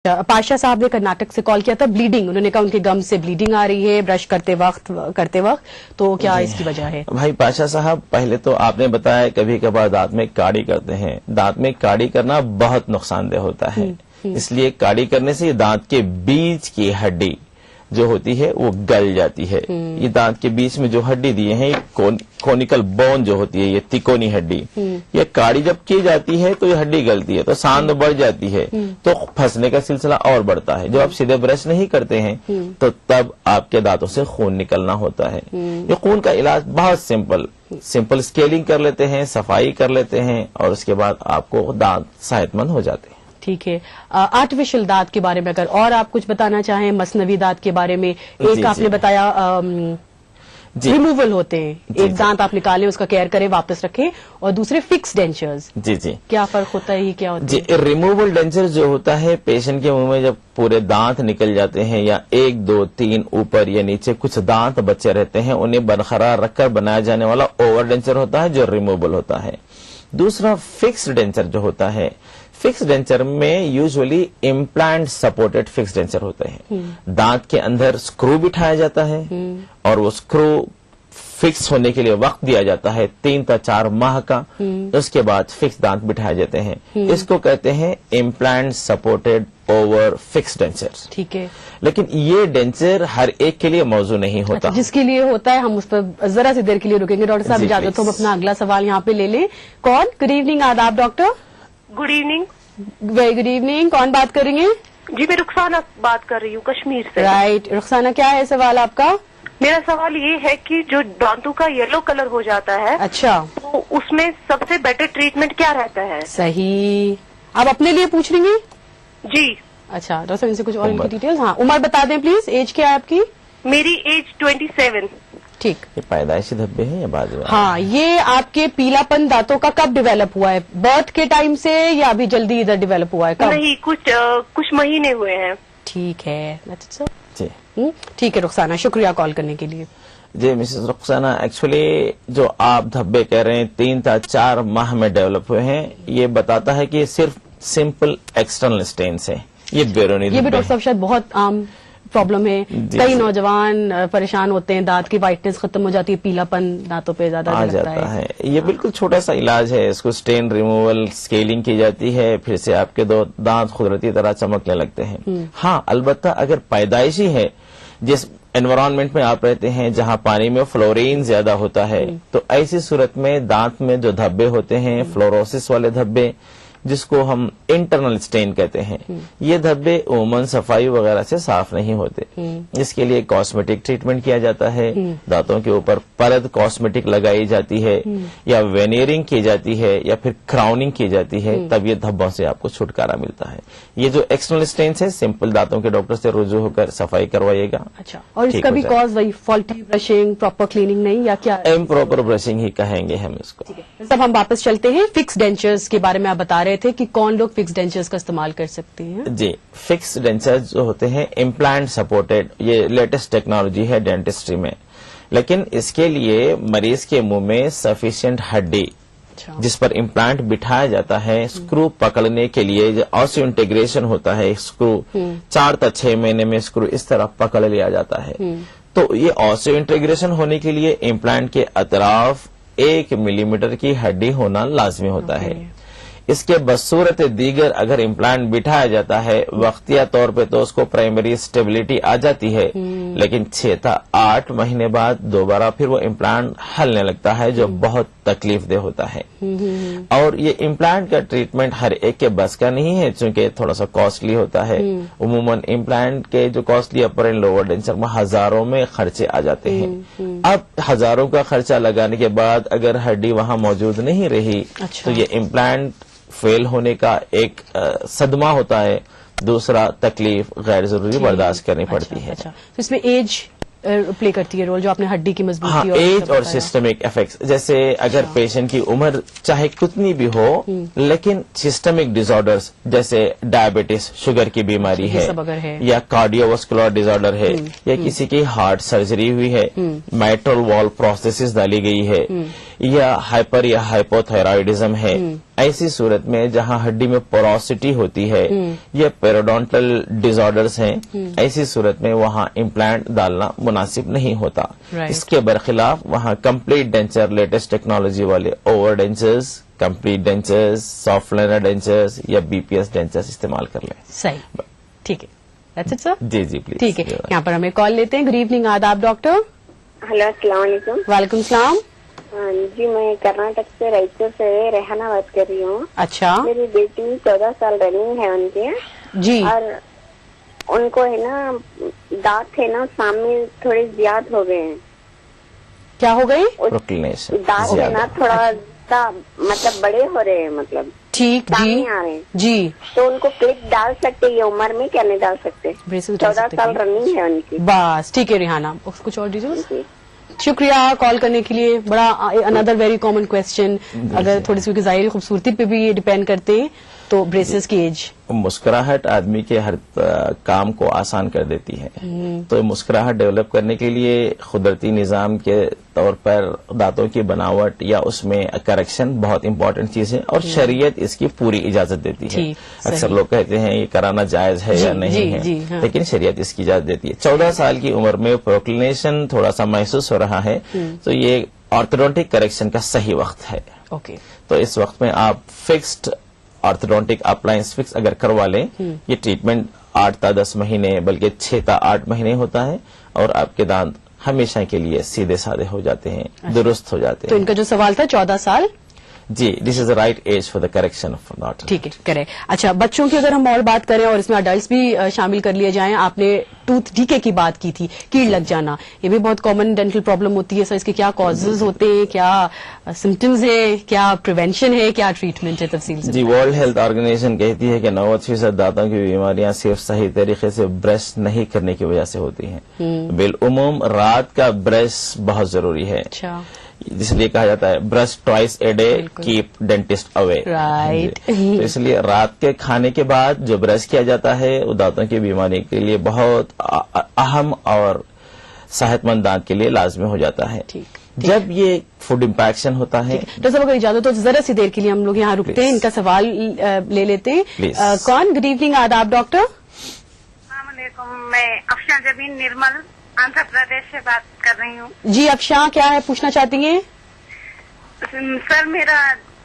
پاشا صاحب نے کرناٹک سے کال کیا تھا، بلیڈنگ، انہوں نے کہا ان کے گم سے بلیڈنگ آ رہی ہے برش کرتے وقت، تو کیا اس کی وجہ ہے؟ بھائی پاشا صاحب، پہلے تو آپ نے بتایا کبھی کبھار دانت میں کاڑی کرتے ہیں. دانت میں کاڑی کرنا بہت نقصان دہ ہوتا ہے، اس لیے کاڑی کرنے سے دانت کے بیچ کی ہڈی جو ہوتی ہے وہ گل جاتی ہے. یہ دانت کے بیچ میں جو ہڈی دیے ہیں، کونیکل بون جو ہوتی ہے، یہ تکونی ہڈی، یہ کاڑی جب کی جاتی ہے تو یہ ہڈی گلتی ہے تو ساندھ بڑھ جاتی ہے، تو پھنسنے کا سلسلہ اور بڑھتا ہے. جب آپ سیدھے برش نہیں کرتے ہیں تو تب آپ کے دانتوں سے خون نکلنا ہوتا ہے. یہ خون کا علاج بہت سمپل اسکیلنگ کر لیتے ہیں، صفائی کر لیتے ہیں، اور اس کے بعد آپ کو دانت صحت مند ہو جاتے ہیں. ٹھیک ہے. آرٹیفیشل دانت کے بارے میں اگر اور آپ کچھ بتانا چاہیں، مصنوعی دانت کے بارے میں، ایک آپ نے بتایا ریموول ہوتے ہیں، ایک دانت آپ نکالیں، اس کا کیئر کریں، واپس رکھیں، اور دوسرے فکس ڈینچرز. جی کیا فرق ہوتا ہے، یہ کیا ہوتا ہے؟ جی، ریموول ڈینچر جو ہوتا ہے، پیشنٹ کے منہ میں جب پورے دانت نکل جاتے ہیں یا 1 2 3 اوپر یا نیچے کچھ دانت بچے رہتے ہیں، انہیں برقرار رکھ کر بنایا جانے والا اوور ڈینچر ہوتا ہے جو ریموول ہوتا ہے. دوسرا فکس ڈینچر جو ہوتا ہے، فکس ڈینچر میں یوزولی امپلانٹ سپورٹڈ فکس ڈینچر ہوتے ہیں. دانت کے اندر اسکرو بٹھایا جاتا ہے اور وہ اسکرو فکس ہونے کے لیے وقت دیا جاتا ہے 3 تا 4 ماہ کا. اس کے بعد فکس دانت بٹھائے جاتے ہیں. اس کو کہتے ہیں امپلانٹ سپورٹڈ اوور فکس ڈینچر. ٹھیک ہے. لیکن یہ ڈینچر ہر ایک کے لیے موزوں نہیں ہوتا. جس کے لیے ہوتا ہے ہم اس پر ذرا سی دیر کے لیے رکیں گے. ڈاکٹر صاحب اجازت ہو ہم اپنا اگلا سوال یہاں پہ لے لیں. کون؟ Good evening. آداب doctor. Good evening. Very good evening. کون بات کر رہی ہیں؟ جی میں رخسانہ بات کر رہی ہوں کشمیر سے. رائٹ. رخسانہ، کیا ہے سوال آپ کا؟ میرا سوال یہ ہے کہ جو دانتوں کا یلو کلر ہو جاتا ہے، اچھا، تو اس میں سب سے بیٹر ٹریٹمنٹ کیا رہتا ہے؟ صحیح. آپ اپنے لیے پوچھ رہی ہیں؟ جی. اچھا ڈاکٹر صاحب ان سے کچھ اور ڈیٹیلز. ہاں عمر بتا دیں پلیز. ایج کیا ہے آپ کی؟ میری ایج 27. ٹھیک. یہ پیدائشی دھبے ہیں یا بعد میں؟ ہاں، یہ آپ کے پیلا پن دانتوں کا کب ڈیولپ ہوا ہے؟ برتھ کے ٹائم سے یا ابھی جلدی ادھر ڈیولپ ہوا ہے؟ کب؟ نہیں، کچھ مہینے ہوئے ہیں. جی ٹھیک ہے. ٹھیک ہے رخسانہ، شکریہ کال کرنے کے لیے. جی مسز رخسانہ، ایکچولی جو آپ دھبے کہہ رہے ہیں 3 تا 4 ماہ میں ڈیولپ ہوئے ہیں، یہ بتاتا ہے کہ یہ صرف سمپل ایکسٹرنل اسٹینس ہیں. یہ بیرونی یہ بھی ڈاکٹر صاحب شاید بہت عام پرابلم ہے. کئی نوجوان پریشان ہوتے ہیں، دانت کی وائٹنس ختم ہو جاتی ہے، پیلا پن دانتوں پہ زیادہ آ جاتا ہے. یہ بالکل چھوٹا سا علاج ہے. اس کو اسٹین ریموول اسکیلنگ کی جاتی ہے، پھر سے آپ کے 2 دانت قدرتی طرح چمکنے لگتے ہیں. ہاں البتہ اگر پیدائشی ہے، جس انوائرمنٹ میں آپ رہتے ہیں جہاں پانی میں فلورین زیادہ ہوتا ہے، تو ایسی صورت میں دانت میں جو دھبے ہوتے ہیں، فلوروسس والے دھبے جس کو ہم انٹرنل اسٹین کہتے ہیں، یہ دھبے عموماً صفائی وغیرہ سے صاف نہیں ہوتے. اس کے لیے کاسمیٹک ٹریٹمنٹ کیا جاتا ہے. دانتوں کے اوپر پرت کاسمیٹک لگائی جاتی ہے یا وینیئرنگ کی جاتی ہے یا پھر کراؤننگ کی جاتی ہے، تب یہ دھبوں سے آپ کو چھٹکارا ملتا ہے. یہ جو ایکسٹرنل اسٹینس ہے، سمپل دانتوں کے ڈاکٹر سے رجوع ہو کر صفائی کروائیے گا. اچھا. اور اس کا بھی کاز وہی فالٹی برشنگ، پراپر کلیننگ نہیں، یا کیا؟ امپراپر برشنگ ہی کہیں گے ہم اس کو. سب ہم واپس چلتے ہیں. فکس ڈینچرز کے بارے میں آپ بتا رہے تھے کہ کون لوگ فکس ڈینچرز کا استعمال کر سکتے ہیں؟ جی، فکس ڈینچر جو ہوتے ہیں امپلانٹ سپورٹڈ، یہ لیٹسٹ ٹیکنالوجی ہے ڈینٹسٹری میں. لیکن اس کے لیے مریض کے منہ میں سفیشینٹ ہڈی جس پر امپلانٹ بٹھایا جاتا ہے، اسکرو پکڑنے کے لیے جو آسیو انٹیگریشن ہوتا ہے، اسکرو 4 تا 6 مہینے میں اسکرو اس طرح پکڑ لیا جاتا ہے. تو یہ آسیو انٹیگریشن ہونے کے لیے امپلانٹ کے اطراف 1 ملی میٹر کی ہڈی ہونا لازمی ہوتا ہے. اس کے بصورت دیگر اگر امپلانٹ بٹھایا جاتا ہے، وقتیہ طور پہ تو اس کو پرائمری اسٹیبلٹی آ جاتی ہے، لیکن 6 تا 8 مہینے بعد دوبارہ پھر وہ امپلانٹ ہلنے لگتا ہے، جو بہت تکلیف دہ ہوتا ہے. اور یہ امپلانٹ کا ٹریٹمنٹ ہر ایک کے بس کا نہیں ہے، چونکہ تھوڑا سا کاسٹلی ہوتا ہے. عموماً امپلانٹ کے جو کاسٹلی اپر اینڈ لوور ڈینچر میں ہزاروں میں خرچے آ جاتے ہیں. اب ہزاروں کا خرچہ لگانے کے بعد اگر ہڈی وہاں موجود نہیں رہی تو یہ امپلانٹ فیل ہونے کا ایک صدمہ ہوتا ہے. دوسرا تکلیف غیر ضروری برداشت کرنی پڑتی ہے. اچھا. تو اس میں ایج پلے کرتی ہے رول، جو آپ نے ہڈی کی مضبوطی؟ ہاں، ایج اور سسٹمک افیکٹس. جیسے اگر پیشنٹ کی عمر چاہے کتنی بھی ہو، لیکن سسٹمک ڈیزارڈرز جیسے ڈائبٹیز، شوگر کی بیماری ہے، یا کارڈیو واسکولر ڈیزارڈر ہے، یا کسی کی ہارٹ سرجری ہوئی ہے، میٹرل وال پروستھیسس ڈالی گئی ہے، या हाइपर या हाइपोथायराइडिज्म है, ऐसी सूरत में जहां हड्डी में पोरोसिटी होती है या पेरोडोंटल डिसऑर्डर्स हैं, ऐसी सूरत में वहां इम्प्लांट डालना मुनासिब नहीं होता। इसके बरखिलाफ वहां कंप्लीट डेंचर, लेटेस्ट टेक्नोलॉजी वाले over dentures, complete dentures, soft liner dentures या बीपीएस डेंचर्स इस्तेमाल कर लें। सही, ठीक है, दैट्स इट सर। जी जी प्लीज। ठीक है, यहाँ पर हमें कॉल लेते हैं। गुड इवनिंग, आदाब डॉक्टर। हेलो, अस्सलाम वालेकुम। वालेकुम सलाम। जी, मैं कर्नाटक से रायचूर से रेहाना बात कर रही हूँ। अच्छा मेरी बेटी 14 साल रनिंग है उनके, जी, और उनको है ना दांत है ना सामने थोड़े ज्यादा हो गए हैं। क्या हो गई? प्रोक्लिनेशन दांत है ना थोड़ा सा मतलब बड़े हो रहे हैं, मतलब ठीक, जी सामने आ रहे हैं। जी, तो उनको क्लिप डाल सकते ये उम्र में, क्या नहीं डाल सकते? ब्रेसेस डाल 14 सकते साल हैं। रनिंग है उनकी। बस ठीक है रिहाना, कुछ और डिटेल्स? जी। शुक्रिया कॉल करने के लिए। बड़ा अनदर वेरी कॉमन क्वेश्चन, अगर थोड़ी सी ज़ाहिरी खूबसूरती पे भी ये डिपेंड करते हैं तो ब्रेसेस की एज। मुस्कुराहट आदमी के हर काम को आसान कर देती है, तो मुस्कुराहट डेवलप करने के लिए कुदरती निजाम के तौर पर दांतों की बनावट या उसमें करेक्शन बहुत इंपॉर्टेंट चीज है, और शरीयत इसकी पूरी इजाजत देती है। अक्सर लोग कहते हैं ये कराना जायज है या नहीं है, हाँ। लेकिन शरीयत इसकी इजाजत देती है। 14 साल की उम्र में प्रोक्लिनेशन थोड़ा सा महसूस हो रहा है, तो ये ऑर्थोडोंटिक करेक्शन का सही वक्त है। ओके, तो इस वक्त में आप फिक्स्ड ऑर्थोडोंटिक अप्लायंस फिक्स अगर करवा लें, ये ट्रीटमेंट 8 से 10 महीने बल्कि 6 से 8 महीने होता है, और आपके दांत हमेशा के लिए सीधे साधे हो जाते हैं, दुरुस्त हो जाते तो हैं। इनका जो सवाल था 14 साल, जी, this is the right age for the correction of not. ठीक है, करें। अच्छा, बच्चों की अगर हम और बात करें और इसमें अडल्ट भी शामिल कर लिए जाएं, आपने टूथ डीके की बात की थी, कीड़ लग जाना, ये भी बहुत कॉमन डेंटल प्रॉब्लम होती है। सर इसके क्या कॉजेज होते हैं, क्या सिम्टम्स है, क्या प्रिवेंशन है, क्या ट्रीटमेंट है, तफसील से? जी, वर्ल्ड हेल्थ ऑर्गेनाइजेशन कहती है कि 90% दांतों की बीमारियां सिर्फ सही तरीके से ब्रश नहीं करने की वजह से होती हैं। बिलउमूम रात का ब्रश बहुत जरूरी है। अच्छा, इसलिए कहा जाता है brush twice a day keep dentist away. Right. तो इसलिए रात के खाने के बाद जो ब्रश किया जाता है वो दांतों की बीमारी के लिए बहुत अहम और सेहतमंद दांत के लिए लाजमी हो जाता है। ठीक। जब ये फूड इम्पैक्शन होता है। तो सब अगर इजाजत हो तो जरा सी देर के लिए हम लोग यहाँ रुकते हैं, इनका सवाल ले लेते हैं। कौन? गुड इवनिंग, आदाब डॉक्टर। अस्सलामुअलैकुम, मैं अफशा जबीन निर्मल आंध्र प्रदेश से बात कर रही हूँ। जी अफशा, क्या है पूछना चाहती हैं? सर मेरा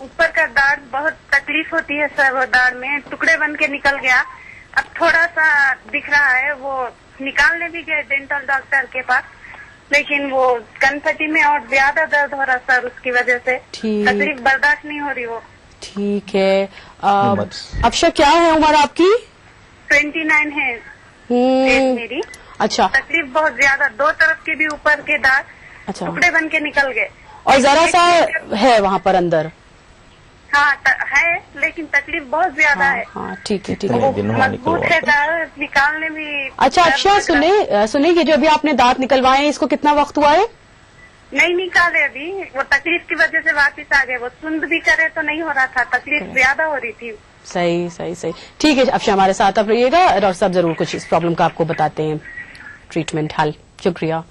ऊपर का दाढ़ बहुत तकलीफ होती है सर, वो दाढ़ में टुकड़े बन के निकल गया, अब थोड़ा सा दिख रहा है, वो निकालने भी गए डेंटल डॉक्टर के पास, लेकिन वो कनपट्टी में और ज्यादा दर्द हो रहा सर, उसकी वजह से तकलीफ बर्दाश्त नहीं हो रही वो। ठीक है, अफशा क्या है उम्र आपकी? 29 है एज मेरी। अच्छा, तकलीफ बहुत ज्यादा, दो तरफ के भी ऊपर के दांत अच्छा, टुकड़े बन के निकल गए, और जरा सा है वहाँ पर अंदर? हाँ है, लेकिन तकलीफ बहुत ज्यादा है। हाँ ठीक है, ठीक है, मजबूत है दांत, निकालने भी। अच्छा अफशा, सुने ये जो अभी आपने दांत निकलवाए हैं, इसको कितना वक्त हुआ है? नहीं निकाले अभी, वो तकलीफ की वजह से वापस आ गए, वो सुंद भी करे तो नहीं हो रहा था, तकलीफ ज्यादा हो रही थी। सही सही सही, ठीक है अफशा, हमारे साथ आप रहिएगा, डॉक्टर साहब जरूर कुछ इस प्रॉब्लम का आपको बताते हैं ट्रीटमेंट हल। शुक्रिया।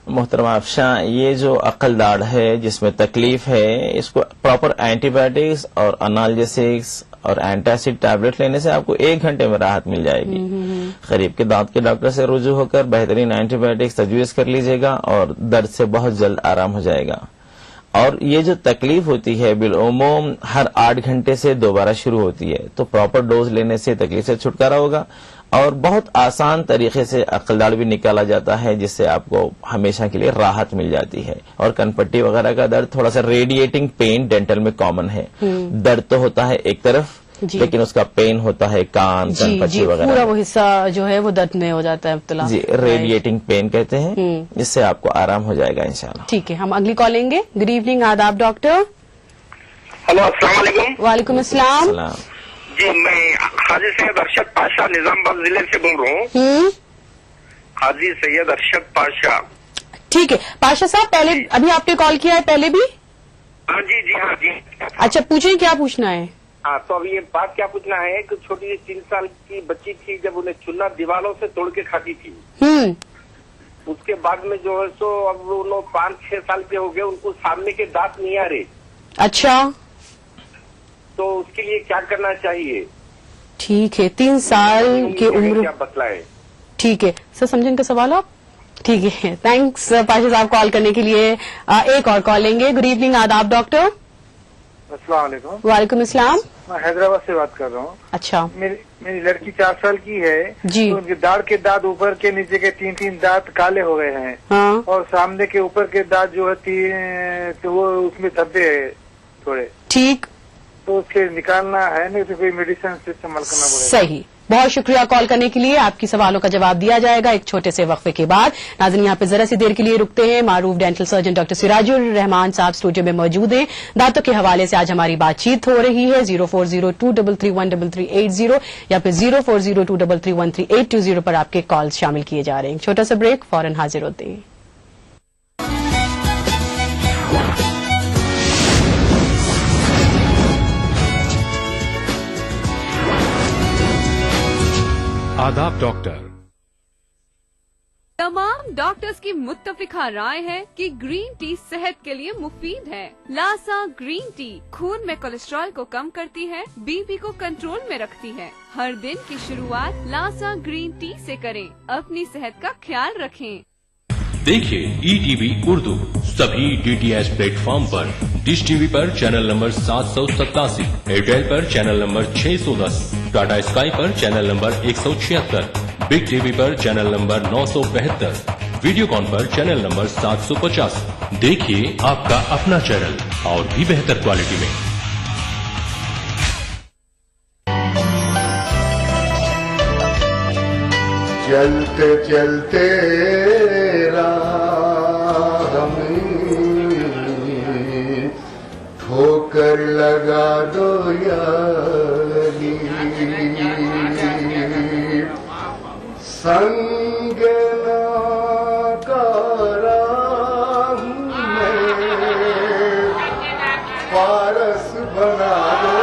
मोहतरमा अफशा, ये जो अक्ल दाढ़ है जिसमें तकलीफ है, इसको प्रॉपर एंटीबायोटिक्स और अनाल्जेसिक्स और एंटासिड टैबलेट लेने से आपको 1 घंटे में राहत मिल जाएगी। करीब के दांत के डॉक्टर से रुजू होकर बेहतरीन एंटीबायोटिक्स तजवीज कर लीजिएगा और दर्द से बहुत जल्द आराम हो जाएगा। और ये जो तकलीफ होती है बिलउमूम हर 8 घंटे से दोबारा शुरू होती है, तो प्रॉपर डोज लेने से तकलीफ से छुटकारा होगा, और बहुत आसान तरीके से अक्ल दाढ़ भी निकाला जाता है, जिससे आपको हमेशा के लिए राहत मिल जाती है। और कनपट्टी वगैरह का दर्द, थोड़ा सा रेडिएटिंग पेन डेंटल में कॉमन है। दर्द तो होता है एक तरफ, लेकिन उसका पेन होता है कान, कनपट्टी वगैरह, पूरा वो हिस्सा जो है वो दर्द में हो जाता है मुब्तला। जी, रेडिएटिंग पेन कहते हैं, इससे आपको आराम हो जाएगा इंशाल्लाह। ठीक है, हम अगली कॉल लेंगे। गुड इवनिंग, आदाब डॉक्टर। हेलो, अस्सलाम वालेकुम। वालेकुम अस्सलाम। जी, मैं हाजी सैयद अरशद पाशा निजामाबाद जिले से बोल रहा हूँ। हाजी सैयद अरशद पाशा। ठीक है पाशा साहब, पहले अभी आपने कॉल किया है पहले भी? हाँ जी, जी हाँ जी। अच्छा पूछिए, क्या पूछना है? हाँ, तो अभी ये बात क्या पूछना है कि छोटी सी 3 साल की बच्ची थी, जब उन्हें चूल्हा दीवारों से तोड़ के खाती थी, اس کے بعد میں جو ہے سو اب وہ 5-6 سال کے ہو گئے, ان کو سامنے کے دانت نہیں آ رہے. اچھا, تو اس کے لیے کیا کرنا چاہیے؟ ٹھیک ہے, 3 سال کی عمر. کیا بتلائے؟ ٹھیک ہے سر, سمجھیں ان کا سوال آپ. ٹھیک ہے, تھینکس پاشا صاحب کال کرنے کے لیے. ایک اور کال لیں گے. گڈ ایوننگ, آداب ڈاکٹر. السلام علیکم. وعلیکم السلام. میں حیدرآباد سے بات کر رہا ہوں. اچھا, میری لڑکی 4 سال کی ہے جی. تو ان کے داڑھ کے دانت اوپر کے نیچے کے 3 دانت کالے ہو گئے ہیں, ہاں, اور سامنے کے اوپر کے دانت جو ہے تو وہ اس میں دھبے ہیں تھوڑے, ٹھیک, تو اس کے نکالنا ہے, نہیں تو کوئی میڈیسن سے استعمال کرنا پڑے گا. صحیح. بہت شکریہ کال کرنے کے لیے. آپ کی سوالوں کا جواب دیا جائے گا ایک چھوٹے سے وقفے کے بعد. ناظرین, یہاں پہ ذرا سی دیر کے لیے رکتے ہیں. معروف ڈینٹل سرجن ڈاکٹر سراج الرحمان صاحب اسٹوڈیو میں موجود ہیں. دانتوں کے حوالے سے آج ہماری بات چیت ہو رہی ہے. 040233133380 یا پھر 040233133820 پر آپ کے کال شامل کیے جا رہے ہیں. چھوٹا سا بریک, فوراً حاضر ہوتے ہیں. آداب ڈاکٹر. تمام ڈاکٹرز کی متفقہ رائے ہے کہ گرین ٹی صحت کے لیے مفید ہے. لاسا گرین ٹی خون میں کولیسٹرول کو کم کرتی ہے, بی پی کو کنٹرول میں رکھتی ہے. ہر دن کی شروعات لاسا گرین ٹی سے کریں. اپنی صحت کا خیال رکھیں. دیکھیے ETV اردو سبھی DTH پلیٹ فارم پر. ڈش ٹی وی پر چینل نمبر 787, ایئرٹیل پر چینل نمبر 610, ٹاٹا اسکائی پر channel number 176, Big T V پر چینل نمبر 972, ویڈیو کان پر چینل نمبر 750. دیکھیے آپ کا اپنا چینل اور بھی بہتر کوالٹی میں. چلتے چلتے راہ میں ٹھوکر لگا دو یاری, سنگ ناکارا میں پارس بنا دو.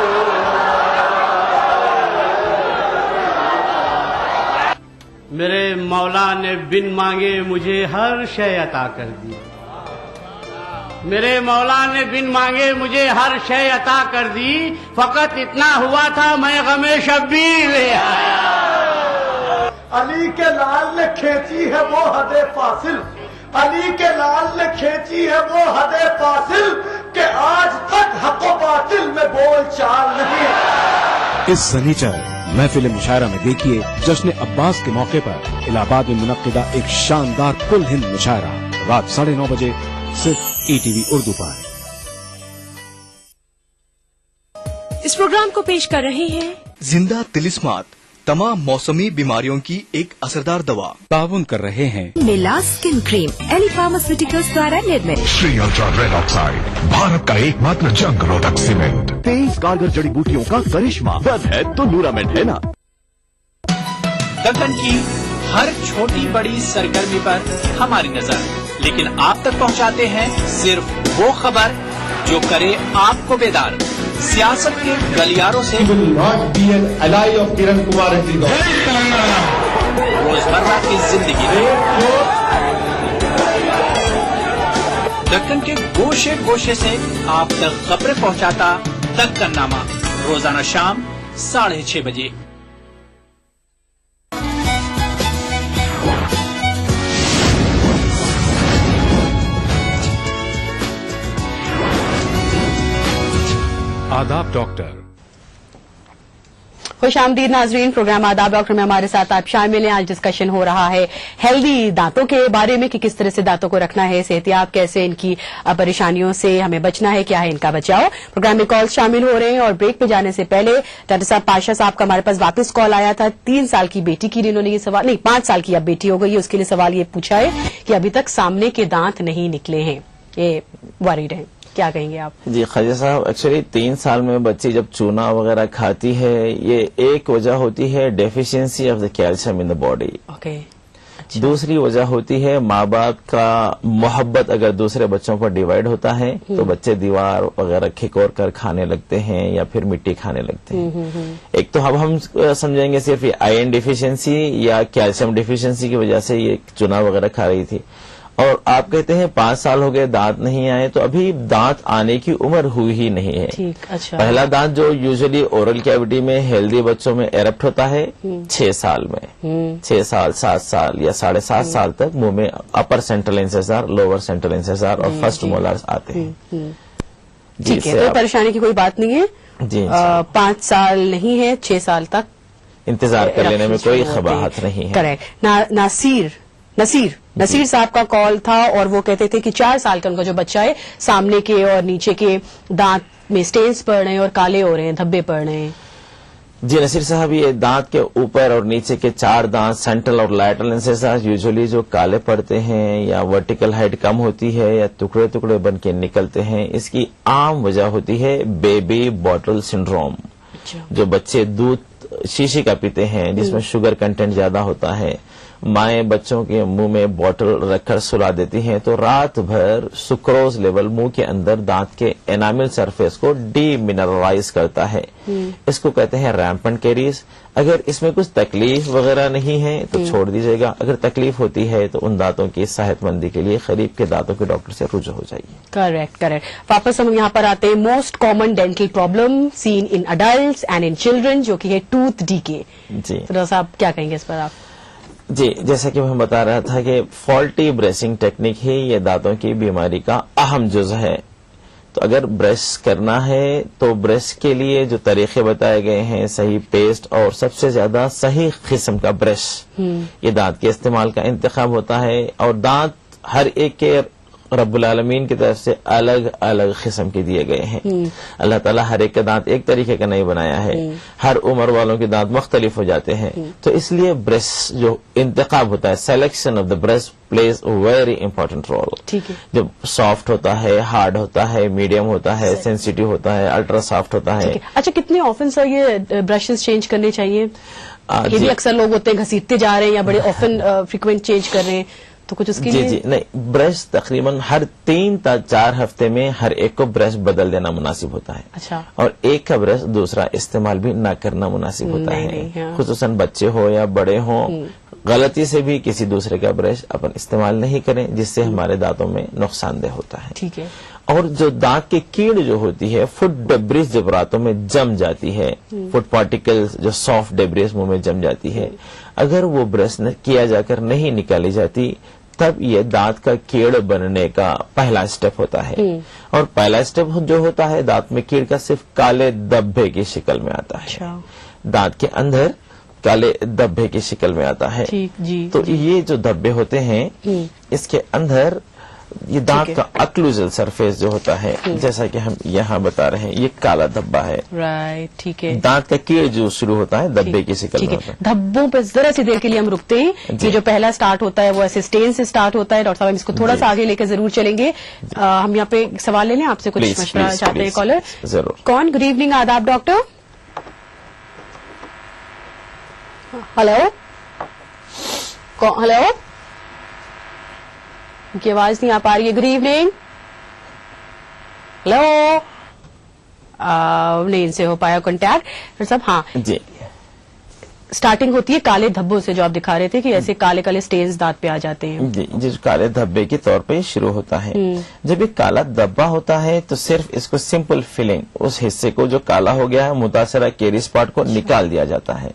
میرے مولا نے بن مانگے مجھے ہر شے عطا کر دی. میرے مولا نے بن مانگے مجھے ہر شے عطا کر دی. فقط اتنا ہوا تھا میں غم شبیر لے آیا. علی کے لال نے کھینچی ہے وہ حد فاصل, علی کے لال نے کھینچی ہے وہ حد فاصل کہ آج تک حق و باطل میں بول چال نہیں. اس سنیچر محفل مشاعرہ میں دیکھیے جشن عباس کے موقع پر الہ آباد میں منعقدہ ایک شاندار کل ہند مشاعرہ رات 9:30 بجے صرف ETV اردو پر. اس پروگرام کو پیش کر رہے ہیں زندہ تلسمات, تمام موسمی بیماریوں کی ایک اثردار دوا. تعاون کر رہے ہیں میلا اسکن کریم, ایلی فارماسیوٹیکلز دوارا نرمت. شری الٹرا ریڈ آکسائڈ, بھارت کا ایک ماتر جنگ روधक سیمنٹ. 23 کارگر جڑی بوٹیوں کا کرشمہ, ود ہے تو نورامنٹ ہے نا. دکن کی ہر چھوٹی بڑی سرگرمی پر ہماری نظر, لیکن آپ تک پہنچاتے ہیں صرف وہ خبر جو کرے آپ کو بیدار. سیاست کے گلیاروں سے روزمرہ کی زندگی دکن کے گوشے گوشے سے آپ تک خبریں پہنچاتا دکن نامہ, روزانہ شام 6:30 بجے. آداب ڈاکٹر. خوش آمدید ناظرین, پروگرام آداب ڈاکٹر میں ہمارے ساتھ آپ شامل ہیں. آج ڈسکشن ہو رہا ہے ہیلدی دانتوں کے بارے میں کہ کس طرح سے دانتوں کو رکھنا ہے, صحتیاب کیسے, ان کی پریشانیوں سے ہمیں بچنا ہے, کیا ہے ان کا بچاؤ. پروگرام میں کال شامل ہو رہے ہیں اور بریک پہ جانے سے پہلے ڈاکٹر صاحب پاشا صاحب کا ہمارے پاس واپس کال آیا تھا. 3 سال کی بیٹی کی لیے انہوں نے یہ سوال, نہیں 5 سال کی اب بیٹی ہو گئی ہے, اس کے لیے سوال یہ پوچھا ہے کہ ابھی تک سامنے کے دانت نہیں نکلے ہیں, یہ وریڈ ہیں. کیا کہیں گے آپ؟ جی خواجہ صاحب, ایکچولی 3 سال میں بچی جب چونا وغیرہ کھاتی ہے, یہ ایک وجہ ہوتی ہے deficiency of the calcium in the body. Okay, دوسری وجہ ہوتی ہے ماں باپ کا محبت اگر دوسرے بچوں پر ڈیوائڈ ہوتا ہے تو بچے دیوار وغیرہ کھکور کر کھانے لگتے ہیں یا پھر مٹی کھانے لگتے ہیں. ایک تو اب ہم سمجھیں گے صرف یہ آئرن ڈیفیشنسی یا کیلشیم ڈیفیشنسی کی وجہ سے یہ چنا وغیرہ کھا رہی تھی, اور آپ کہتے ہیں 5 سال ہو گئے دانت نہیں آئے, تو ابھی دانت آنے کی عمر ہوئی ہی نہیں ہے. پہلا دانت جو یوزلی اورل کیوٹی میں ہیلدی بچوں میں ایرپٹ ہوتا ہے 6 سال میں, 6 سال 7 سال یا 7.5 سال تک منہ میں اپر سینٹرل انسیزار, لوور سینٹرل انسیزار اور فرسٹ مولارز آتے ہیں. ٹھیک ہے, تو پریشانی کی کوئی بات نہیں ہے. جی 5 سال نہیں ہے, 6 سال تک انتظار کر لینے میں کوئی قباحت نہیں ہے. کریکٹ. نصیر صاحب کا کال تھا اور وہ کہتے تھے کہ 4 سال کا ان کا جو بچہ ہے سامنے کے اور نیچے کے دانت میں سٹینز پڑ رہے ہیں اور کالے ہو رہے ہیں, دھبے پڑ رہے ہیں. جی نصیر صاحب, یہ دانت کے اوپر اور نیچے کے 4 دانت سینٹرل اور لیٹرل انسیزار یوزلی جو کالے پڑتے ہیں یا ورٹیکل ہائٹ کم ہوتی ہے یا ٹکڑے ٹکڑے بن کے نکلتے ہیں, اس کی عام وجہ ہوتی ہے بیبی بوٹل سنڈروم. جو بچے دودھ شیشے کا پیتے ہیں جس میں شوگر کنٹینٹ زیادہ ہوتا ہے, مائیں بچوں کے منہ میں بوٹل رکھ کر سلا دیتی ہیں تو رات بھر سکروز لیول منہ کے اندر دانت کے انامل سرفیس کو ڈی منرلائز کرتا ہے. اس کو کہتے ہیں ریمپنٹ کیریز. اگر اس میں کچھ تکلیف وغیرہ نہیں ہے تو چھوڑ دیجیے گا, اگر تکلیف ہوتی ہے تو ان دانتوں کی صحت مندی کے لیے قریب کے دانتوں کے ڈاکٹر سے رجوع ہو جائیے. کریکٹ. واپس ہم یہاں پر آتے ہیں. Most common dental problem seen in adults and in children, جو کہ ہے ٹوتھ ڈیکے. جی صاحب کیا کہیں گے اس پر آپ؟ جی جیسا کہ میں بتا رہا تھا کہ فالٹی بریسنگ ٹیکنیک ہی یہ دانتوں کی بیماری کا اہم جز ہے. تو اگر برش کرنا ہے تو برش کے لیے جو طریقے بتائے گئے ہیں, صحیح پیسٹ اور سب سے زیادہ صحیح قسم کا برش, یہ دانت کے استعمال کا انتخاب ہوتا ہے. اور دانت ہر ایک کے رب العالمین کی طرف سے الگ الگ قسم کے دیے گئے ہیں. اللہ تعالیٰ ہر ایک کا دانت ایک طریقے کا نہیں بنایا ہے, ہر عمر والوں کے دانت مختلف ہو جاتے ہیں. تو اس لیے برش جو انتخاب ہوتا ہے, selection of the brush plays very important role. جو سافٹ ہوتا ہے, ہارڈ ہوتا ہے, میڈیم ہوتا ہے, سینسیٹیو ہوتا ہے, الٹرا سافٹ ہوتا ہے. اچھا, کتنے آفن سر یہ برشز چینج کرنے چاہیے؟ یہ بھی اکثر لوگ ہوتے ہیں گھسیٹتے جا رہے ہیں یا بڑے آفن فریکوینٹ چینج کر رہے ہیں, تو کچھ اس کے لیے؟ جی نہیں, برش تقریباً ہر 3 تا 4 ہفتے میں ہر ایک کو برش بدل دینا مناسب ہوتا ہے. اچھا. اور ایک کا برش دوسرا استعمال بھی نہ کرنا مناسب ہوتا ہے. خصوصاً بچے ہو یا بڑے ہوں, غلطی سے بھی کسی دوسرے کا برش اپن استعمال نہیں کریں, جس سے ہمارے دانتوں میں نقصان دہ ہوتا ہے. ٹھیک ہے. اور جو دانت کی کیڑ جو ہوتی ہے, فٹ ڈبریز جب راتوں میں جم جاتی ہے, فٹ پارٹیکلز جو سافٹ ڈبریز منہ میں جم جاتی ہے, اگر وہ برش کیا جا کر نہیں نکالی جاتی تب یہ دانت کا کیڑ بننے کا پہلا اسٹیپ ہوتا ہے. اور پہلا اسٹیپ جو ہوتا ہے دانت میں کیڑ کا, صرف کالے دبے کی شکل میں آتا ہے. دانت کے اندر کالے دبے کی شکل میں آتا ہے. تو یہ جو دبے ہوتے ہیں اس کے اندر یہ دانت کا اکلوزل سرفیس جو ہوتا ہے, جیسا کہ ہم یہاں بتا رہے ہیں, یہ کالا دھبا ہے. ٹھیک ہے. دانت کا کیڑ جو شروع ہوتا ہے دھبے کی شکل میں ہوتا ہے. دھبوں پہ ذرا سی دیر کے لیے ہم رکتے ہیں. یہ جو پہلا سٹارٹ ہوتا ہے وہ ایسے سٹین سے سٹارٹ ہوتا ہے. ڈاکٹر صاحب ہم اس کو تھوڑا سا آگے لے کے ضرور چلیں گے. ہم یہاں پہ سوال لے لیں آپ سے, کچھ مشورہ چاہتے ہیں کالر. ضرور. کون؟ گڈ ایوننگ, آداب ڈاکٹر. ہلو ہلو, ان کی آواز نہیں آ پا رہی ہے. Good evening. ہلو, نہیں ان سے ہو پایا کانٹیکٹ. ڈاکٹر صاحب ہاں جی, اسٹارٹنگ ہوتی ہے کالے دھبوں سے, جو آپ دکھا رہے تھے کہ ایسے کالے کالے سٹینز دانت پہ آ جاتے ہیں. جی, جس کالے دھبے کے طور پہ شروع ہوتا ہے. جب یہ کالا دھبا ہوتا ہے تو صرف اس کو سمپل فلنگ, اس حصے کو جو کالا ہو گیا ہے متاثرہ کیری اسپاٹ کو نکال دیا جاتا ہے.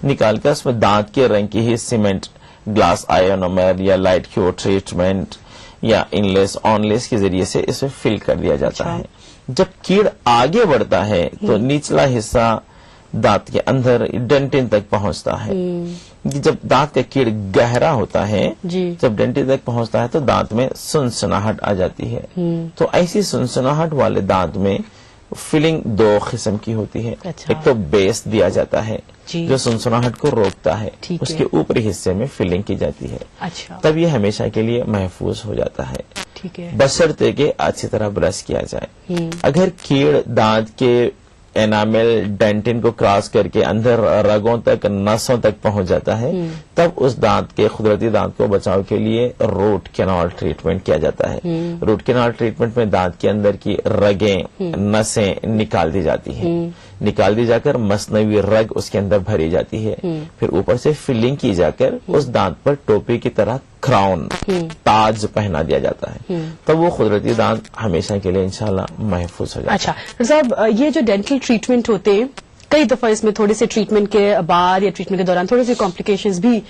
نکال کر اس میں دانت کے رنگ کی ہی سیمنٹ, گلاس آئونومر یا لائٹ کیو ٹریٹمنٹ یا ان لیس آن لیس کے ذریعے سے اسے فل کر دیا جاتا ہے. جب کیڑ آگے بڑھتا ہے تو نچلا حصہ دانت کے اندر ڈینٹن تک پہنچتا ہے. جب دانت کا کیڑ گہرا ہوتا ہے, جب ڈینٹن تک پہنچتا ہے تو دانت میں سنسناہٹ آ جاتی ہے. تو ایسی سنسناہٹ والے دانت میں فلنگ 2 قسم کی ہوتی ہے. ایک تو بیس دیا جاتا ہے جو سنسناہٹ کو روکتا ہے, اس کے اوپری حصے میں فلنگ کی جاتی ہے. تب یہ ہمیشہ کے لیے محفوظ ہو جاتا ہے, بشرطے کہ اچھی طرح برش کیا جائے. اگر کیڑ دانت کے एनामेल डेंटिन को क्रॉस करके अंदर रगों तक, नसों तक पहुंच जाता है, तब उस दांत के, कुदरती दांत को बचाव के लिए रूट कैनाल ट्रीटमेंट किया जाता है। रूट कैनाल ट्रीटमेंट में दांत के अंदर की रगें, नसें निकाल दी जाती हैं। निकाल दी जाकर मसनवी रग उसके अंदर भरी जाती है, फिर ऊपर से फिलिंग की जाकर उस दांत पर टोपी की तरह क्राउन, ताज पहना दिया जाता है, तब वो कुदरती दांत हमेशा के लिए इंशाल्लाह महफूज हो जाता है। अच्छा डॉक्टर साहब, ये जो डेंटल ट्रीटमेंट होते हैं, कई दफा इसमें थोड़े से ट्रीटमेंट के बाद या ट्रीटमेंट के दौरान थोड़ी सी कॉम्प्लिकेशंस भी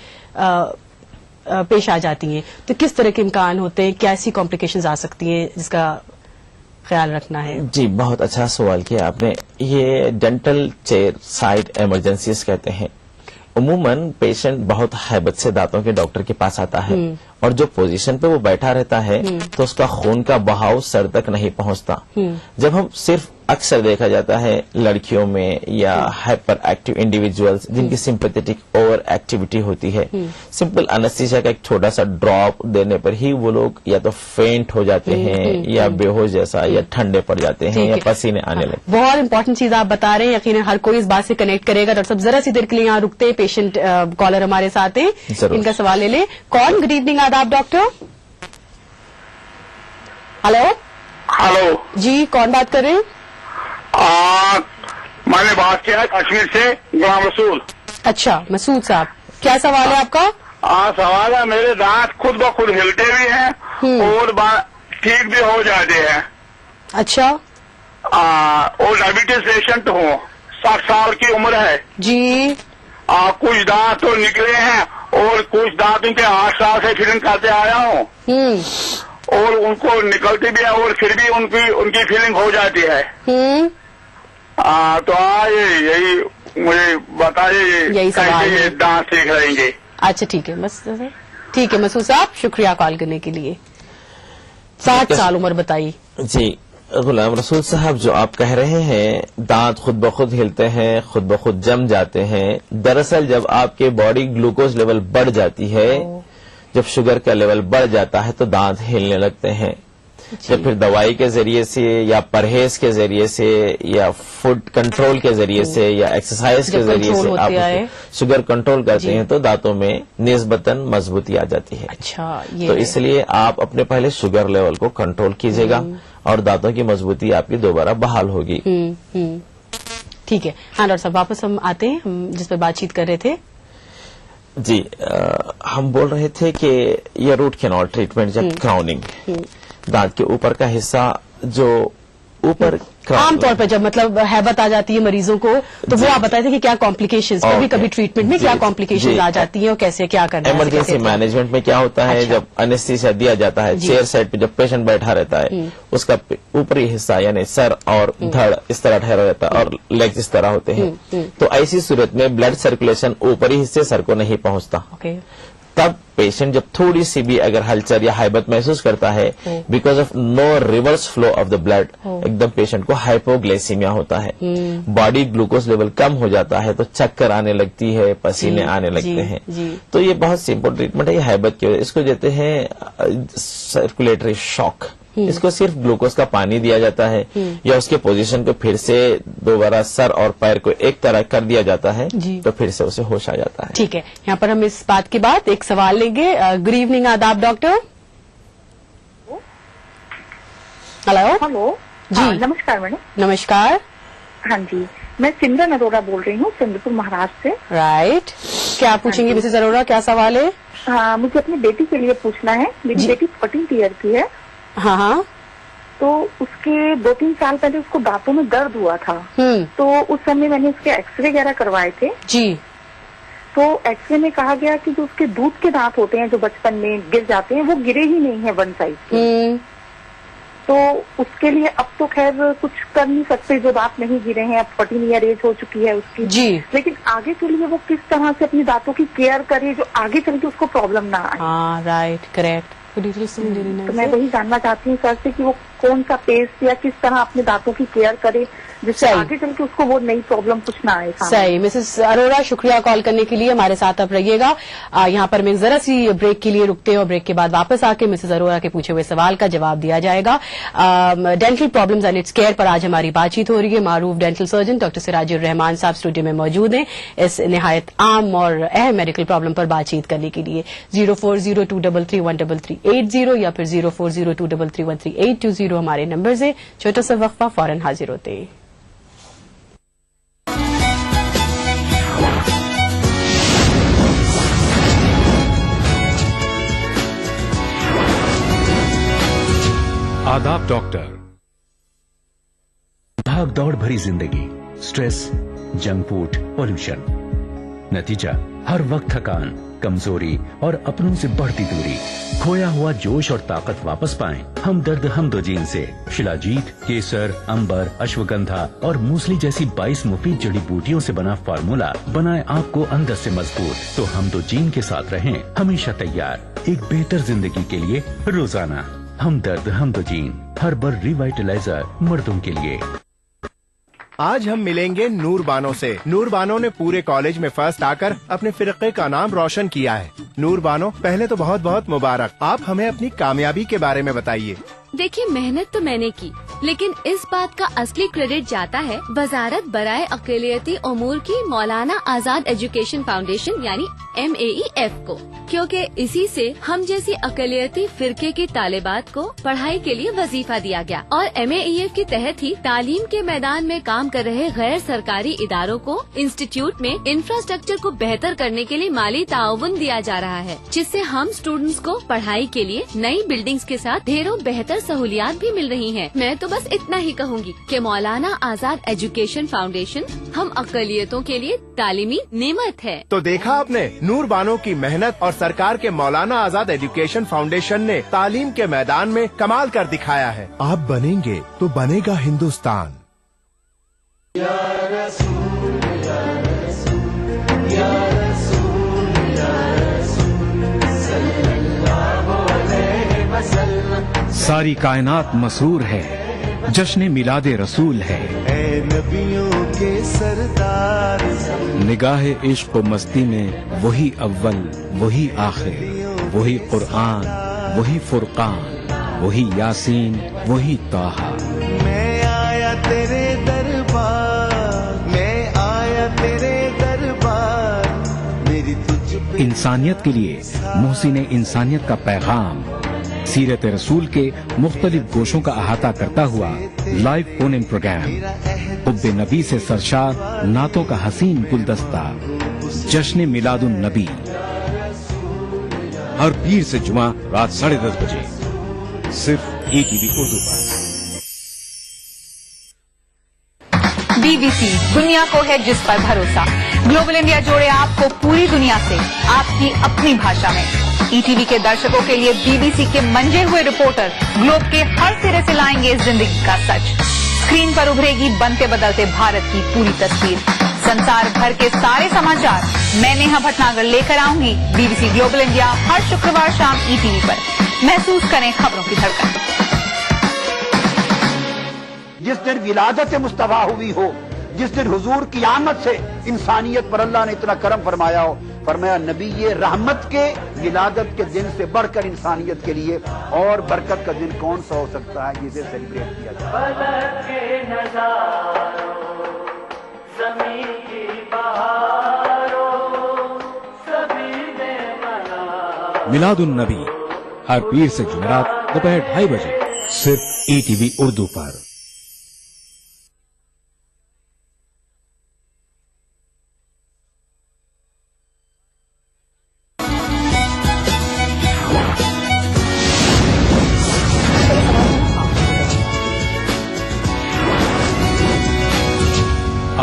पेश आ जाती हैं, तो किस तरह के इम्कान होते हैं, कैसी कॉम्प्लिकेशंस आ सकती हैं जिसका ख्याल रखना है? जी, बहुत अच्छा सवाल किया आपने। ये डेंटल चेयर साइड इमरजेंसीज कहते हैं। उमूमन पेशेंट बहुत हैबत से दांतों के डॉक्टर के पास आता है और जो पोजीशन पे वो बैठा रहता है तो उसका खून का बहाव सर तक नहीं पहुंचता। जब हम सिर्फ अक्सर देखा जाता है लड़कियों में या हाइपर एक्टिव इंडिविजुअल्स जिनकी सिंपैथेटिक ओवर एक्टिविटी होती है, सिंपल एनेस्थीसिया का एक छोटा सा ड्रॉप देने पर ही वो लोग या तो फेंट हो जाते हैं या बेहोश जैसा या ठंडे पड़ जाते हैं या पसीने आने लगते हैं। बहुत इंपॉर्टेंट चीज आप बता रहे हैं, यकीनन हर कोई इस बात से कनेक्ट करेगा। डॉक्टर साहब जरा सी देर के लिए यहाँ रुकते हैं, पेशेंट कॉलर हमारे साथ हैं, इनका सवाल ले लें। कौन? गुड इवनिंग, आदाब डॉक्टर। हेलो हेलो जी, कौन बात कर रहे हैं? मैंने बात किया है कश्मीर से, गुलाम रसूल। अच्छा मसूद साहब, क्या सवाल है आपका? सवाल है, मेरे दांत खुद ब खुद हिलते भी हैं और ठीक भी हो जाते हैं। अच्छा। और डायबिटीज पेशेंट हूँ, 60 साल की उम्र है जी। कुछ दांत तो निकले हैं और कुछ दांत उनके 8 साल से फिलिंग करते आया हूँ और उनको निकलती भी है और फिर भी उनकी फीलिंग हो जाती है। तो यही मुझे बताइए, यही सवाल कैसे ये दांत ठीक रहेंगे? अच्छा ठीक है, बस ठीक है मसूद साहब, शुक्रिया कॉल करने के लिए। 60 साल उम्र बताइए। जी गुलाम रसूल साहब, जो आप कह रहे हैं दांत खुद ब खुद हिलते हैं, खुद ब खुद जम जाते हैं, दरअसल जब आपके बॉडी ग्लूकोज लेवल बढ़ जाती है, जब शुगर का लेवल बढ़ जाता है तो दांत हिलने लगते हैं। जब फिर दवाई के जरिए से या परहेज के जरिए से या फूड कंट्रोल के जरिए से या एक्सरसाइज के जरिए से आप शुगर कंट्रोल करते हैं तो दांतों में निस्बतन मजबूती आ जाती है। अच्छा, तो इसलिए आप अपने पहले शुगर लेवल को कंट्रोल कीजिएगा और दांतों की मजबूती आपकी दोबारा बहाल होगी। ठीक है। हाँ डॉक्टर साहब, वापस हम आते हैं, हम जिस पर बातचीत कर रहे थे। जी, हम बोल रहे थे कि ये रूट कैनाल ट्रीटमेंट या क्राउनिंग, दांत के ऊपर का हिस्सा जो ऊपर आमतौर पर जब मतलब हैबत आ जाती है मरीजों को, तो वो आप बताए थे कि क्या कॉम्प्लिकेशंस, कभी कभी ट्रीटमेंट में क्या कॉम्प्लिकेशंस आ जाती है और कैसे क्या करना है? इमरजेंसी मैनेजमेंट में क्या होता है, जब एनेस्थीसिया दिया जाता है, चेयर साइड पे जब पेशेंट बैठा रहता है, उसका ऊपरी हिस्सा यानी सर और धड़ इस तरह ठहरा रहता है और लेग्स इस तरह होते हैं, तो ऐसी सूरत में ब्लड सर्कुलेशन ऊपरी हिस्से सर को नहीं पहुंचता। तब पेशेंट जब थोड़ी सी भी अगर हलचल या हाइबत महसूस करता है, because of no reverse flow of the blood, एकदम पेशेंट को हाइपोग्लाइसीमिया होता है, बॉडी ग्लूकोज लेवल कम हो जाता है, तो चक्कर आने लगती है, पसीने आने लगते हैं। तो ये बहुत सिंपल ट्रीटमेंट है, ये हाइबत की वजह, इसको कहते हैं सर्कुलेटरी शॉक। इसको सिर्फ ग्लूकोज का पानी दिया जाता है या उसके पोजीशन को फिर से दोबारा सर और पैर को एक तरह कर दिया जाता है, तो फिर से उसे होश आ जाता है। ठीक है, यहाँ पर हम इस बात के बाद एक सवाल लेंगे। गुड इवनिंग, आदाब डॉक्टर। हेलो जी, नमस्कार मैडम। नमस्कार। हाँ जी, मैं सिमरन अरोड़ा बोल रही हूँ, सिंधुपुर महाराष्ट्र से। राइट, क्या पूछेंगे मिसेस अरोड़ा, क्या सवाल है? मुझे अपनी बेटी के लिए पूछना है। मेरी बेटी 14 ईयर की है। हाँ। तो उसके 2-3 साल पहले उसको दांतों में दर्द हुआ था, तो उस समय मैंने उसके एक्सरे वगैरह करवाए थे जी। तो एक्सरे में कहा गया कि जो उसके दूध के दांत होते हैं जो बचपन में गिर जाते हैं, वो गिरे ही नहीं है वन साइड के। तो उसके लिए अब तो खैर कुछ कर नहीं सकते, जो दांत नहीं गिरे हैं, अब 14 ईयर एज हो चुकी है उसकी जी। लेकिन आगे के लिए वो किस तरह से अपनी दांतों की केयर करे जो आगे चल के उसको प्रॉब्लम ना आए। Right, correct. तो मैं वही जानना चाहती हूँ सर से कि वो कौन सा पेस्ट या किस तरह अपने दांतों की केयर करे जिससे आगे चल के उसको वो नई प्रॉब्लम कुछ ना आए सामने। सही। मिसेस अरोरा, शुक्रिया कॉल करने के लिए, हमारे साथ आप रहिएगा। यहाँ पर मैं जरा सी ब्रेक के लिए रुकते हैं और ब्रेक के बाद वापस आके मिसेस अरोरा के पूछे हुए सवाल का जवाब दिया जाएगा। Dental problems and it's care पर आज हमारी बातचीत हो रही है। मारूफ डेंटल सर्जन डॉक्टर सिराजुर रहमान साहब स्टूडियो में मौजूद हैं इस निहायत आम और अहम मेडिकल प्रॉब्लम पर बातचीत करने के लिए। 040233133380 या फिर 0402331380 हमारे नंबर से। छोटा सा वक्फा, फौरन हाजिर होते हैं। आदाब डॉक्टर। भाग दौड़ भरी जिंदगी, स्ट्रेस, जंक फूड, पोल्यूशन, नतीजा हर वक्त थकान, कमजोरी और अपनों से बढ़ती दूरी। खोया हुआ जोश और ताकत वापस पाएं। हमदर्द हमदोजीन से शिलाजीत, केसर, अंबर, अश्वगंधा और मूसली जैसी 22 मुफीद जड़ी बूटियों से बना फार्मूला बनाए आपको अंदर से मजबूत। तो हमदोजीन के साथ रहें हमेशा तैयार एक बेहतर जिंदगी के लिए रोजाना। हमदर्द हमदोजीन हर्बल रिवाइटलाइजर मर्दों के लिए। आज हम मिलेंगे नूर बानो से। नूर बानो ने पूरे कॉलेज में फर्स्ट आकर अपने फिरके का नाम रोशन किया है। नूर बानो, पहले तो बहुत बहुत मुबारक। आप हमें अपनी कामयाबी के बारे में बताइए। देखिए, मेहनत तो मैंने की, लेकिन इस बात का असली क्रेडिट जाता है वजारत बराए अक़लियती उमूर की मौलाना आजाद एजुकेशन फाउंडेशन यानी MAEF को, क्योंकि इसी से हम जैसी अक़लियती फिरके की तालिबात को पढ़ाई के लिए वजीफा दिया गया और MAEF के तहत ही तालीम के मैदान में काम कर रहे गैर सरकारी इदारों को इंस्टीट्यूट में इंफ्रास्ट्रक्चर को बेहतर करने के लिए माली ताउन दिया जा रहा है, जिससे हम स्टूडेंट्स को पढ़ाई के लिए नई बिल्डिंग्स के साथ ढेरों बेहतर सहूलियात भी मिल रही हैं। मैं तो बस इतना ही कहूँगी कि मौलाना आजाद एजुकेशन फाउंडेशन हम अक़लियतों के लिए तालीमी नेमत है। तो देखा आपने, नूर बानो की मेहनत और सरकार के मौलाना आजाद एजुकेशन फाउंडेशन ने तालीम के मैदान में कमाल कर दिखाया है। आप बनेंगे तो बनेगा हिंदुस्तान। या रसूल, या रसूल, या रसूल, या रसूल, सल्लल्लाहु अलैहि वसल्लम। सारी कायनात मसरूर है, जश्न मिलादे रसूल है। ऐ नबियों के सरदार, निगाहे इश्क व मस्ती में वही अव्वल वही आखिर, वही कुरआन वही फुरकान, वही यासीन वही ताहा। मैं आया तेरे दरबार, मैं आया तेरे दरबार, मेरी तुझ पे इंसानियत के लिए मोहसिन इंसानियत का पैगाम सीरत रसूल के मुख्तलिफ गोशों का अहाता करता हुआ लाइव फोन इन प्रोग्राम, हुब्बे नबी से सरशार नातों का हसीन गुलदस्ता, जश्न मिलादुन नबी, हर पीर से जुमा रात 10:30 बजे सिर्फ ETV उर्दू पर। BBC दुनिया को है जिस पर भरोसा। ग्लोबल इंडिया जोड़े आपको पूरी दुनिया से आपकी अपनी भाषा में। ETV के दर्शकों के लिए BBC के मंजे हुए रिपोर्टर ग्लोब के हर सिरे से लाएंगे इस जिंदगी का सच। स्क्रीन पर उभरेगी बनते बदलते भारत की पूरी तस्वीर। संसार भर के सारे समाचार मैं नेहा भटनागर लेकर आऊंगी BBC ग्लोबल इंडिया हर शुक्रवार शाम ETV पर। महसूस करें खबरों की धड़कन। जिस दिन विलादत मुस्तफा हुई हो, जिस दिन हुजूर की आमद से इंसानियत पर अल्लाह ने इतना करम फरमाया हो, फरमाया नबी ये रहमत के विलादत के दिन से बढ़कर इंसानियत के लिए और बरकत का दिन कौन सा हो सकता है, जिसे सेलिब्रेट किया जाए। मिलादुन नबी हर पीर से जुमेरात दोपहर 2:30 बजे सिर्फ ETV उर्दू पर।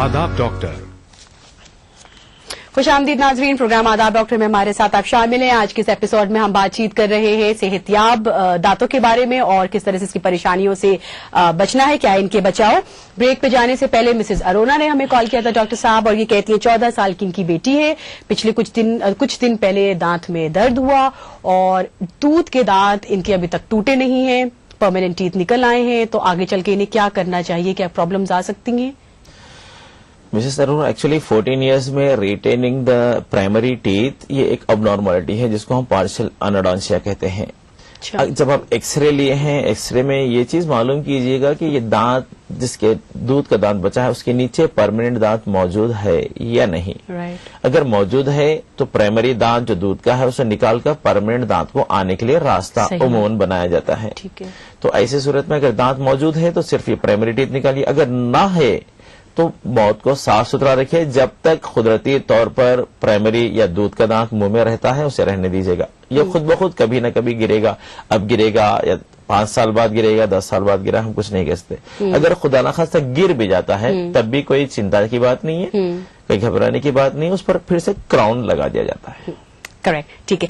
आदाब डॉक्टर। खुशामदीद नाजरीन, प्रोग्राम आदाब डॉक्टर में हमारे साथ आप शामिल हैं। आज के इस एपिसोड में हम बातचीत कर रहे हैं सेहतयाब दांतों के बारे में और किस तरह से इसकी परेशानियों से बचना है, क्या इनके बचाव। ब्रेक पे जाने से पहले मिसेज अरोना ने हमें कॉल किया था डॉक्टर साहब, और ये कहती है 14 साल की इनकी बेटी है। पिछले कुछ दिन पहले दांत में दर्द हुआ और दूध के दांत इनके अभी तक टूटे नहीं हैं। परमानेंट टीथ निकल आए हैं तो आगे चल के इन्हें क्या करना चाहिए, क्या प्रॉब्लम्स आ सकती हैं? मिसेस तरुण, एक्चुअली 14 इयर्स में रिटेनिंग द प्राइमरी टीथ ये एक अबनॉर्मलिटी है जिसको हम पार्शियल अनोडोंसिया कहते हैं. जब आप एक्सरे लिए हैं, एक्सरे में ये चीज मालूम कीजिएगा कि ये दांत जिसके दूध का दांत बचा है उसके नीचे परमानेंट दांत मौजूद है या नहीं. अगर मौजूद है तो प्राइमरी दांत जो दूध का है उसे निकालकर परमानेंट दांत को आने के लिए रास्ता उमूमन बनाया जाता है. तो ऐसी सूरत में अगर दांत मौजूद है तो सिर्फ ये प्राइमरी टीथ निकालिए. अगर ना है तो माउथ को साफ सुथरा रखिए. जब तक कुदरती तौर पर प्राइमरी या दूध का दांत मुंह में रहता है उसे रहने दीजिएगा. ये खुद ब खुद कभी न कभी गिरेगा. अब गिरेगा या 5 साल बाद गिरेगा, 10 साल बाद गिरा, हम कुछ नहीं कह सकते. अगर खुदा न खास्ता गिर भी जाता है तब भी कोई चिंता की बात नहीं है, कोई घबराने की बात नहीं है. उस पर फिर से क्राउन लगा दिया जाता है. करेक्ट, ठीक है.